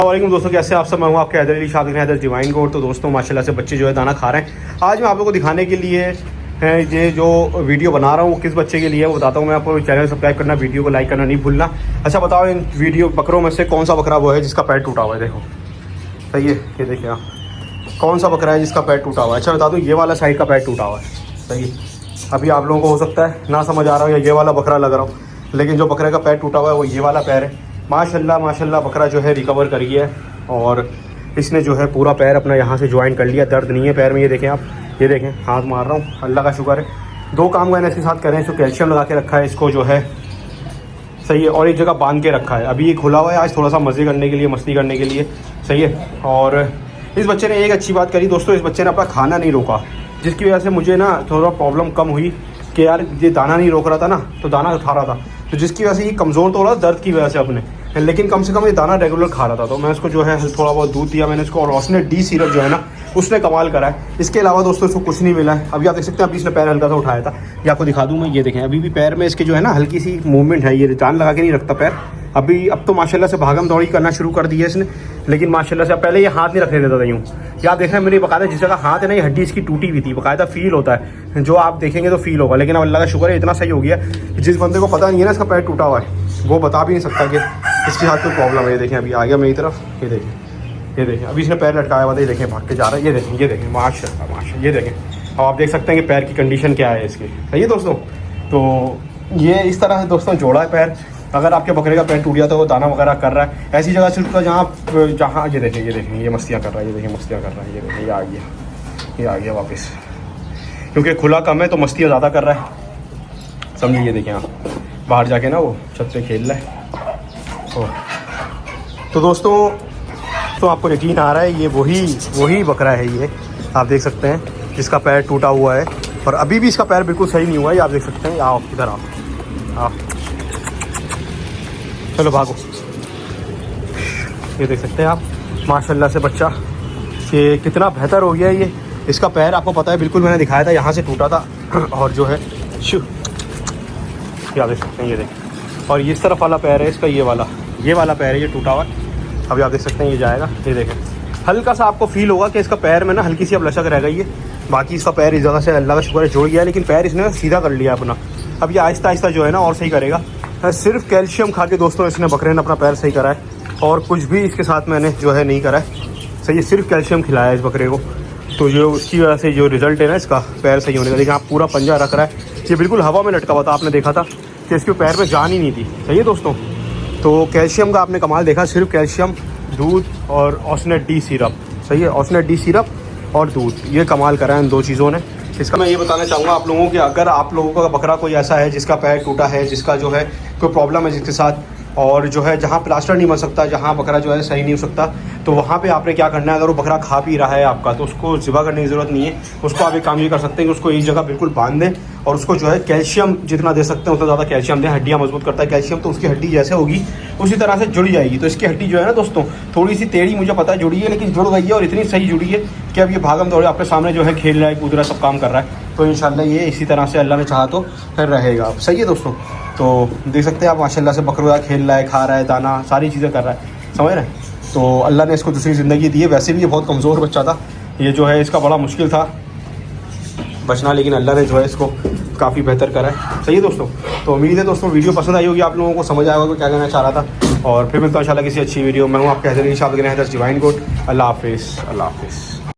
वालेकुम दोस्तों, कैसे आप सब। मैं हूं आपके हैदर अली शाह, हैदर डिवाइन गोड। तो दोस्तों माशाल्लाह से बच्चे जो है दाना खा रहे हैं। आज मैं आप लोगों को दिखाने के लिए ये जो वीडियो बना रहा हूँ किस बच्चे के लिए वो बताता हूँ मैं आपको। चैनल सब्सक्राइब करना, वीडियो को लाइक करना नहीं भूलना। अच्छा बताओ, इन वीडियो बकरों में से कौन सा बकरा वो है जिसका पैर टूटा हुआ है? देखो सही है, ये देखिए आप, कौन सा बकरा है जिसका पैर टूटा हुआ है? अच्छा बता दूँ, ये वाला साइड का पैर टूटा हुआ है। सही है। अभी आप लोगों को हो सकता है ना समझ आ रहा हो या ये वाला बकरा लग रहा हो, लेकिन जो बकरे का पैर टूटा हुआ है वो ये वाला पैर है। माशाल्लाह माशाल्लाह बकरा जो है रिकवर कर गया है और इसने जो है पूरा पैर अपना यहाँ से ज्वाइन कर लिया। दर्द नहीं है पैर में, ये देखें आप, ये देखें हाथ मार रहा हूँ, अल्लाह का शुक्र है। दो काम मैंने इसके साथ करें, इसको कैल्शियम लगा के रखा है, इसको जो है सही है, और एक जगह बांध के रखा है। अभी ये खुला हुआ है आज थोड़ा सा मज़े करने के लिए, मस्ती करने के लिए। सही है। और इस बच्चे ने एक अच्छी बात करी दोस्तों, इस बच्चे ने अपना खाना नहीं रोका, जिसकी वजह से मुझे ना थोड़ा प्रॉब्लम कम हुई कि यार ये दाना नहीं रोक रहा था ना, तो दाना खा रहा था, तो जिसकी वजह से ये कमज़ोर तो हो रहा दर्द की वजह से अपने, लेकिन कम से कम ये दाना रेगुलर खा रहा था। तो मैं इसको जो है थोड़ा बहुत दूध दिया मैंने इसको, और उसने डी सिरप जो है ना उसने कमाल करा है। इसके अलावा दोस्तों इसको कुछ नहीं मिला है। अभी आप देख सकते हैं, अभी इसने पैर हल्का सा उठाया था, ये आपको दिखा दूँ मैं। ये देखें अभी भी पैर में इसके जो है ना हल्की सी मूवमेंट है, ये जान लगा के नहीं रखता पैर। अब तो माशाल्लाह से भागम दौड़ी करना शुरू कर दी है इसने, लेकिन माशाल्लाह से पहले ये हाथ नहीं रखने देता था यूँ। या आप देख रहे हैं मेरे बकायदा जिस जगह हाथ है ना, ये हड्डी इसकी टूटी हुई थी, बकायदा फील होता है, जो आप देखेंगे तो फील होगा। लेकिन अब अल्लाह का शुक्र है इतना सही हो गया, जिस बंदे को पता नहीं है ना इसका पैर टूटा हुआ है, वो बता भी नहीं सकता कि इसके साथ कोई प्रॉब्लम है। ये देखें अभी आ गया मेरी तरफ, ये देखें, ये देखें अभी इसने पैर लटकाया हुआ था, ये देखें भाग के जा रहा है, ये देखें, ये देखें माशाल्लाह माशाल्लाह, ये देखें। अब आप देख सकते हैं कि पैर की कंडीशन क्या है इसकी। सही है दोस्तों। तो ये इस तरह से दोस्तों जोड़ा है पैर। अगर आपके बकरे का पैर टूट गया तो वो दाना वगैरह कर रहा है, ऐसी जगह से टूटा जहाँ ये देखें, ये देखें, ये मस्तियाँ कर रहा है, ये देखें मस्तियाँ कर रहा है, ये देखें, ये आ गया वापस, क्योंकि खुला कम है तो मस्तियाँ ज़्यादा कर रहा है, समझिए। ये देखें आप, बाहर जाके ना वो छत पे खेल रहा है। तो दोस्तों तो आपको यकीन आ रहा है, ये वही बकरा है, ये आप देख सकते हैं जिसका पैर टूटा हुआ है, और अभी भी इसका पैर बिल्कुल सही नहीं हुआ है। आप देख सकते हैं, आओ इधर आप चलो भागो। ये देख सकते हैं आप माशाल्लाह से बच्चा कि कितना बेहतर हो गया है। ये इसका पैर आपको पता है बिल्कुल मैंने दिखाया था, यहाँ से टूटा था, और जो है क्या देख सकते हैं, ये देखें। और ये इस तरफ वाला पैर है इसका, ये वाला पैर है, ये टूटा हुआ। अभी आप देख सकते हैं ये जाएगा, ये देखें हल्का सा आपको फील होगा कि इसका पैर में ना हल्की सी अब लचक रह गई है। बाकी इसका पैर इस जगह से अल्लाह का शुक्र है जुड़ गया है, लेकिन पैर इसने सीधा कर लिया अपना। अब ये आहिस्ता आहिस्ता जो है ना और सही करेगा। सिर्फ कैल्शियम खा के दोस्तों इसने बकरे ने अपना पैर सही करा है, और कुछ भी इसके साथ मैंने जो है नहीं करा है। सही है, सिर्फ कैल्शियम खिलाया है इस बकरे को, तो जो उसकी वजह से जो रिजल्ट है ना इसका पैर सही होने का। देखिए आप पूरा पंजा रख रहा है, ये बिल्कुल हवा में लटका हुआ था, आपने देखा था कि इसके पैर में जान ही नहीं थी। सही है दोस्तों। तो कैल्शियम का आपने कमाल देखा, सिर्फ कैल्शियम, दूध और ऑस्नेट डी सिरप। सही है, ऑस्नेट डी सिरप और दूध, ये कमाल करा है इन दो चीज़ों ने। इसका मैं ये बताना चाहूँगा आप लोगों कि अगर आप लोगों का बकरा कोई ऐसा है जिसका पैर टूटा है, जिसका जो है कोई प्रॉब्लम है जिसके साथ, और जो है जहाँ प्लास्टर नहीं बन सकता, जहाँ बकरा जो है सही नहीं हो सकता, तो वहाँ पे आपने क्या करना है, अगर वो बकरा खा पी रहा है आपका, तो उसको ज़िबा करने की ज़रूरत नहीं है। उसको आप एक काम ये कर सकते हैं कि उसको एक जगह बिल्कुल बांध दें, और उसको जो है कैल्शियम जितना दे सकते हैं उतना ज़्यादा कैल्शियम दें। हड्डियाँ मजबूत करता है कैल्शियम, तो उसकी हड्डी जैसे होगी उसी तरह से जुड़ जाएगी। तो इसकी हड्डी जो है ना दोस्तों थोड़ी सी टेढ़ी मुझे पता है जुड़ी है, लेकिन जुड़ गई है, और इतनी सही जुड़ी है कि अब ये भागम दौड़े आपके सामने जो है खेल रहा है, कूद रहा है, सब काम कर रहा है। तो इंशाल्लाह ये इसी तरह से अल्लाह ने चाहा तो फिर रहेगा। सही है दोस्तों। तो देख सकते हैं आप माशाल्लाह से बकरा खेल रहा है, खा रहा है दाना, सारी चीज़ें कर रहा है, समझ रहे हैं। तो अल्लाह ने इसको दूसरी ज़िंदगी दी है। वैसे भी ये बहुत कमज़ोर बच्चा था, ये जो है इसका बड़ा मुश्किल था बचना, लेकिन अल्लाह ने जो है इसको काफ़ी बेहतर करा है। सही है दोस्तों। तो उम्मीद है दोस्तों वीडियो पसंद आई होगी, आप लोगों को समझ आया होगा क्या कहना चाह रहा था, और फिर मिलता हूं इंशाल्लाह किसी अच्छी वीडियो। मैं हूँ आपके हैदर अली शाह, हैदर डिवाइन गोड। अल्लाह हाफिज़, अल्लाह हाफिज़।